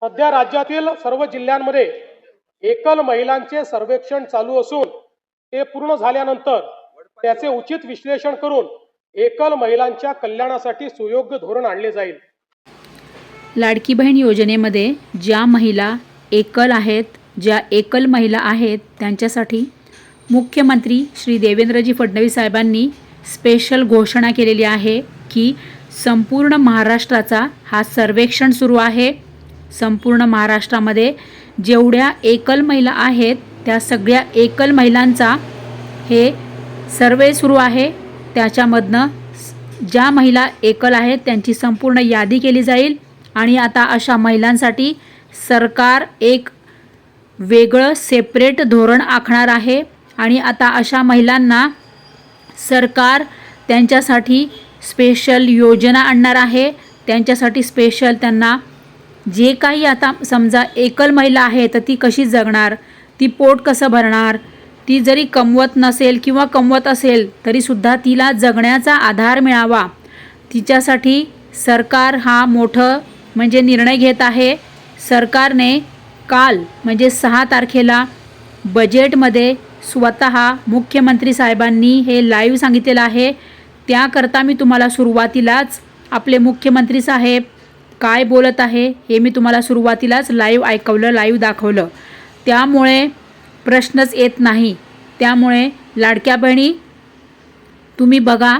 सध्या राज्यातील सर्व जिल्ह्यांमध्ये एकल महिलांचे सर्वेक्षण चालू असून ते पूर्ण झाल्यानंतर त्याचे उचित विश्लेषण करून एकल महिलांच्या कल्याणासाठी सुयोग्य धोरण आणले जाईल। लाडकी बहीण योजनेमध्ये ज्या महिला एकल आहेत, ज्या एकल महिला आहेत त्यांच्यासाठी मुख्यमंत्री श्री देवेंद्रजी फडणवीस साहेबांनी स्पेशल घोषणा केलेली आहे की संपूर्ण महाराष्ट्राचा हा सर्वेक्षण सुरू आहे। संपूर्ण महाराष्ट्रामध्ये जेवढ्या एकल महिला आहेत त्या सगळ्या एकल महिलांचा हे सर्वे सुरू आहे। त्याच्यामधनं ज्या महिला एकल आहेत त्यांची संपूर्ण यादी केली जाईल आणि आता अशा महिलांसाठी सरकार एक वेगळं सेपरेट धोरण आखणार आहे आणि आता अशा महिलांना सरकार त्यांच्यासाठी स्पेशल योजना आणणार आहे। त्यांच्यासाठी स्पेशल त्यांना जे काही आता समजा एकल महिला आहे तर ती कशी जगणार, ती पोट कसं भरणार, ती जरी कमवत नसेल किंवा कमवत असेल तरीसुद्धा तिला जगण्याचा आधार मिळावा, तिच्यासाठी सरकार हा मोठं म्हणजे निर्णय घेत आहे। सरकारने काल म्हणजे 6 तारखेला बजेटमध्ये स्वतः मुख्यमंत्री साहेबांनी हे लाईव्ह सांगितलेलं आहे। त्याकरता मी तुम्हाला सुरुवातीलाच आपले मुख्यमंत्री साहेब काय बोलत आहे हे मी तुम्हाला सुरुवातीलाच लाईव्ह ऐकवलं, लाईव्ह दाखवलं। त्यामुळे प्रश्नच येत नाही। त्यामुळे लाडक्या बहिणी तुम्ही बघा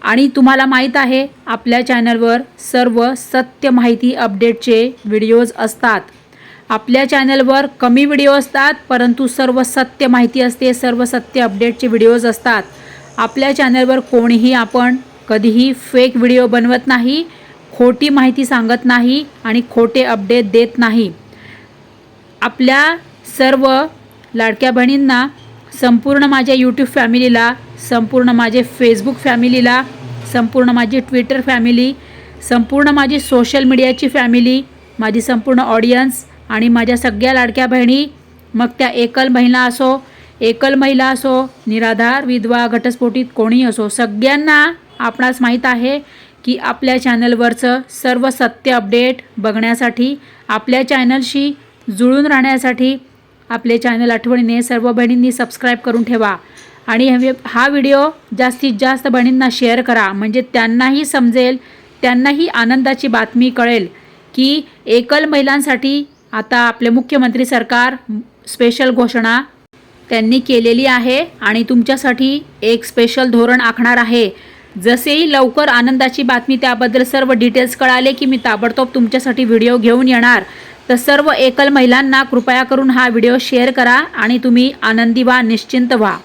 आणि तुम्हाला माहीत आहे आपल्या चॅनलवर सर्व सत्य माहिती अपडेटचे व्हिडिओज असतात। आपल्या चॅनलवर कमी व्हिडिओ असतात परंतु सर्व सत्य माहिती असते, सर्व सत्य अपडेटचे व्हिडिओज असतात। आपल्या चॅनलवर कोणीही आपण कधीही फेक व्हिडिओ बनवत नाही, खोटी माहिती सांगत नाही आणि खोटे अपडेट देत नाही। आपल्या सर्व लाडक्या बहिणींना, संपूर्ण माझ्या यूट्यूब फॅमिलीला, संपूर्ण माझे फेसबुक फॅमिलीला, संपूर्ण माझी ट्विटर फॅमिली, संपूर्ण माझी सोशल मीडियाची फॅमिली, माझी संपूर्ण ऑडियन्स आणि माझ्या सगळ्या लाडक्या बहिणी, मग त्या एकल महिला असो, निराधार, विधवा, घटस्फोटित कोणी असो, सगळ्यांना आपणास माहीत आहे की आपल्या चॅनलवरचं सर्व सत्य अपडेट बघण्यासाठी, आपल्या चॅनलशी जुळून राहण्यासाठी आपले चॅनल आठवणीने सर्व बहिणींनी सबस्क्राईब करून ठेवा आणि हा व्हिडिओ जास्तीत जास्त बहिणींना शेअर करा, म्हणजे त्यांनाही समजेल, त्यांनाही आनंदाची बातमी कळेल की एकल महिलांसाठी आता आपले मुख्यमंत्री सरकार स्पेशल घोषणा त्यांनी केलेली आहे आणि तुमच्यासाठी एक स्पेशल धोरण आखणार आहे। जसेही लवकर आनंदाची बातमी त्याबद्दल सर्व डिटेल्स कळाले की मी ताबडतोब तुमच्यासाठी व्हिडिओ घेऊन येणार। तर सर्व एकल महिलांना कृपया करून हा व्हिडिओ शेअर करा आणि तुम्ही आनंदी व्हा, निश्चिंत व्हा।